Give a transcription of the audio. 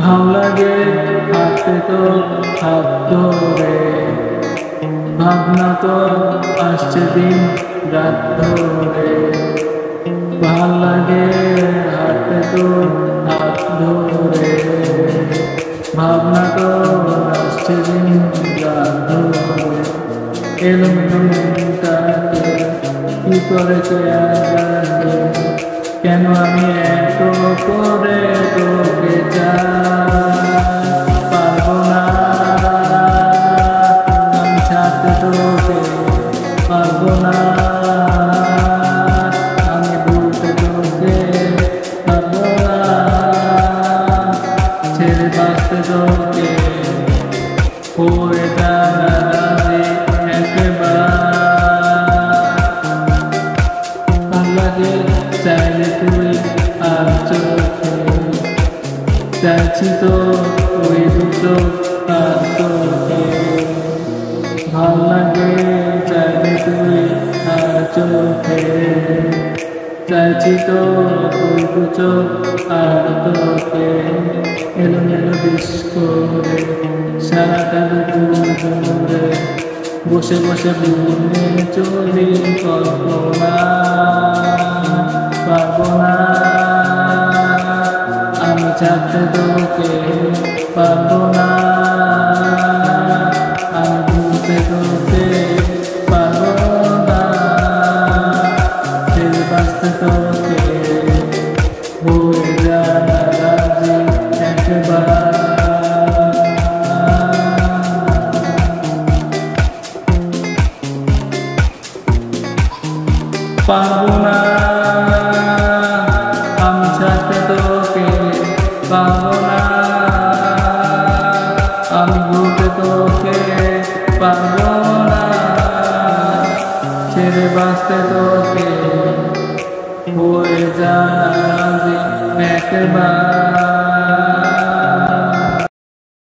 ভাল লাগে হাতে তো হাত ধরে, ভাবনা তো আসছে দিন রাত ধরে। ভাল লাগে হাতে তো হাত ধরে, ভাবনা তো আসছে দিন রাত ধরে। এলোমেলো মনটাকে কি করে চেয়ারে, কেন আমি এত করে তোকে চাই। পারবো না আমি ছাড়তে তোকে, পারবো না আমি ভুলতে তোকে, পারবো না ছেড়ে বাঁচতে তোকে। হয়ে যাবে চাইলে তুই আর চোখে, চাইছি তো ওই দুটো আর চোখে। ভাল লাগে চাইলে তুই আর চোখে, চাইছি তো ওই দুটো আর তোকে। এলোমেলো বিষ করে সারাটা দুপুর ধরে বসে বসে বুনে চলি কল্পনা। পারবো না আমি ছাড়তে তোকে, পারবো না আমি ভুলতে তোকে, পারবো না ছেড়ে বাঁচতে তোকে। হয়ে যা রাজি একবার, পারবো না আমি ছাড়তে তোকে, পারবো না আমি ভুলতে তোকে, পারবো না ছেড়ে বাঁচতে তোকে। হয়ে যা রাজি একবার।